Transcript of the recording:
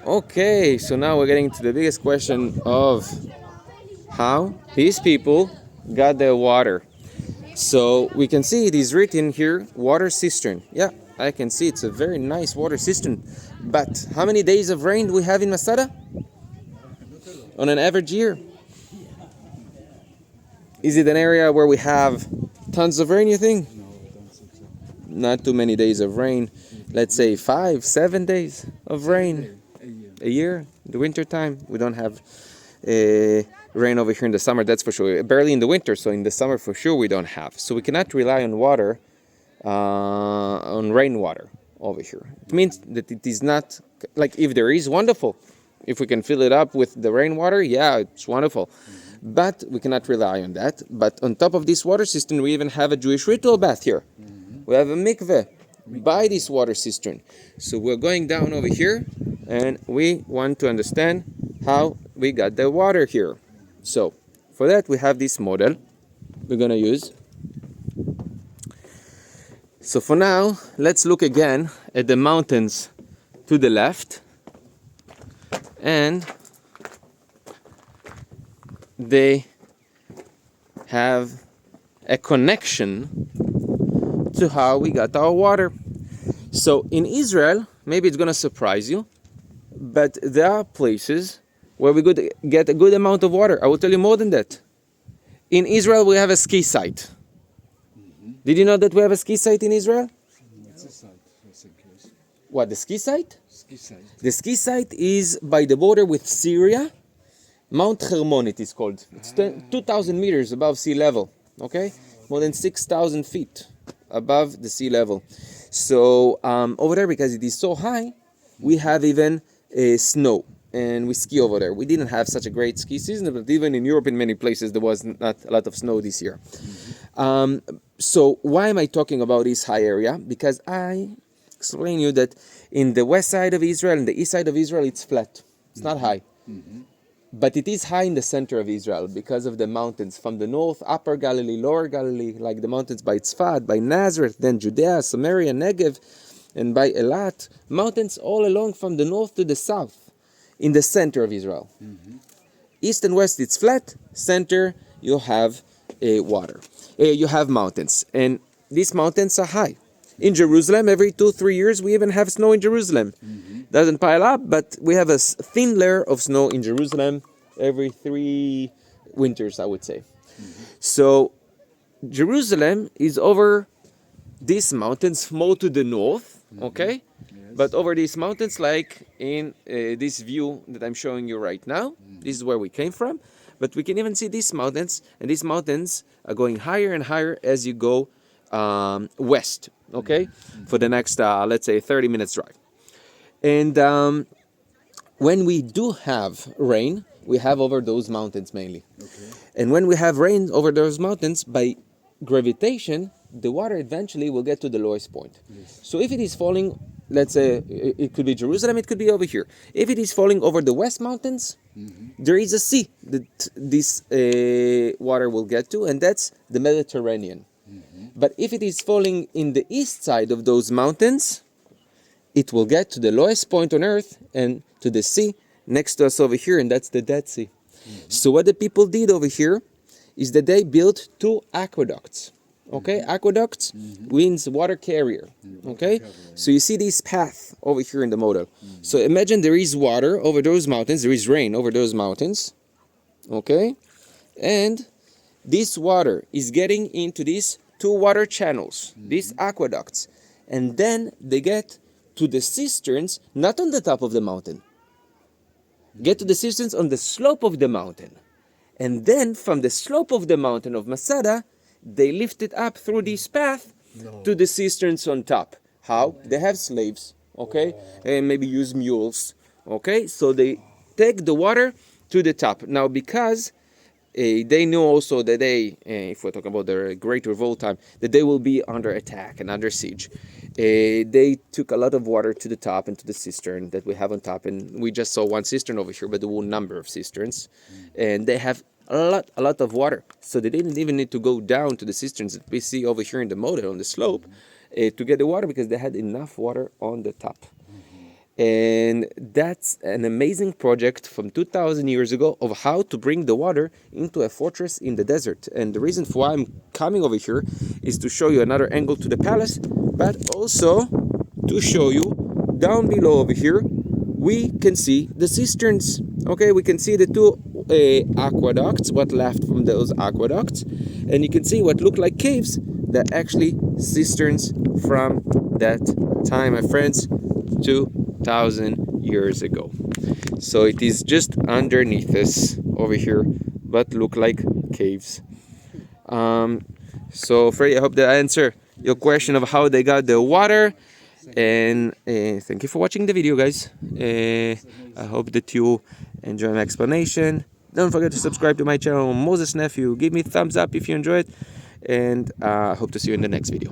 Okay, so now we're getting to the biggest question of how these people got their water. So we can see it is written here, water cistern. Yeah, I can see it's a very nice water cistern. But how many days of rain do we have in Masada? On an average year? Is it an area where we have tons of rain, you think? No, I don't think so. Not too many days of rain. Let's say 5, 7 days of rain. A year. A year, the winter time, we don't have rain over here in the summer, that's for sure. Barely in the winter, so in the summer for sure we don't have. So we cannot rely on water, on rainwater over here. It means that it is not, like if there is, wonderful. If we can fill it up with the rainwater, yeah, it's wonderful. But we cannot rely on that. But on top of this water cistern, we even have a Jewish ritual bath here. We have a mikveh by this water cistern. So we're going down over here and we want to understand how we got the water here. So for that we have this model we're gonna use. So for now, let's look again at the mountains to the left, and they have a connection to how we got our water. So in Israel, maybe it's gonna surprise you, but there are places where we could get a good amount of water. I will tell you more than that. In Israel, we have a ski site. Did you know that we have a ski site in Israel? It's a site, I think. Yes. What, the ski site? Ski site. The ski site is by the border with Syria. Mount Hermon it is called. It's 2,000 meters above sea level. Okay? More than 6,000 feet above the sea level. So over there, because it is so high, we have even snow. And we ski over there. We didn't have such a great ski season, but even in Europe, in many places, there was not a lot of snow this year. So why am I talking about this high area? Because I explain you that in the west side of Israel and the east side of Israel, it's flat. It's not high. But it is high in the center of Israel because of the mountains from the north, Upper Galilee, Lower Galilee, like the mountains by Tzfat, by Nazareth, then Judea, Samaria, Negev, and by Elat. Mountains all along from the north to the south. In the center of Israel. East and west, it's flat. Center, you have water. You have mountains. And these mountains are high. In Jerusalem, every 2-3 years, we even have snow in Jerusalem. Doesn't pile up, but we have a thin layer of snow in Jerusalem every 3 winters, I would say. So, Jerusalem is over these mountains more to the north, okay? But over these mountains, like in this view that I'm showing you right now, this is where we came from. But we can even see these mountains, and these mountains are going higher and higher as you go west, okay? For the next, let's say, 30 minutes drive. And when we do have rain, we have over those mountains mainly. And when we have rain over those mountains, by gravitation, the water eventually will get to the lowest point. So if it is falling, let's say it could be Jerusalem, it could be over here. If it is falling over the West Mountains, there is a sea that this water will get to, and that's the Mediterranean. But if it is falling in the east side of those mountains, it will get to the lowest point on earth and to the sea next to us over here, and that's the Dead Sea. So what the people did over here is that they built 2 aqueducts. Okay, aqueducts means water carrier. Okay, so you see this path over here in the model. So imagine there is water over those mountains, there is rain over those mountains. Okay, and this water is getting into these 2 water channels, these aqueducts, and then they get to the cisterns, not on the top of the mountain. Get to the cisterns on the slope of the mountain, and then from the slope of the mountain of Masada, they lift it up through this path to the cisterns on top. How? They have slaves, okay? And maybe use mules, okay? So they take the water to the top. Now, because they knew also that they, if we're talking about the Great Revolt time, that they will be under attack and under siege. They took a lot of water to the top and to the cistern that we have on top. And we just saw one cistern over here, but there were a number of cisterns. And they have a lot of water. So they didn't even need to go down to the cisterns that we see over here in the model on the slope to get the water, because they had enough water on the top. And that's an amazing project from 2,000 years ago of how to bring the water into a fortress in the desert. And the reason for why I'm coming over here is to show you another angle to the palace, but also to show you down below over here, we can see the cisterns. Okay, we can see the two aqueducts, what left from those aqueducts, and you can see what look like caves that actually cisterns from that time, my friends, 2,000 years ago. So it is just underneath us over here, but look like caves. So Freddie, I hope that I answer your question of how they got the water. And thank you for watching the video, guys. I hope that you enjoy my explanation. Don't forget to subscribe to my channel, Moses Nephew. Give me a thumbs up if you enjoyed, and I hope to see you in the next video.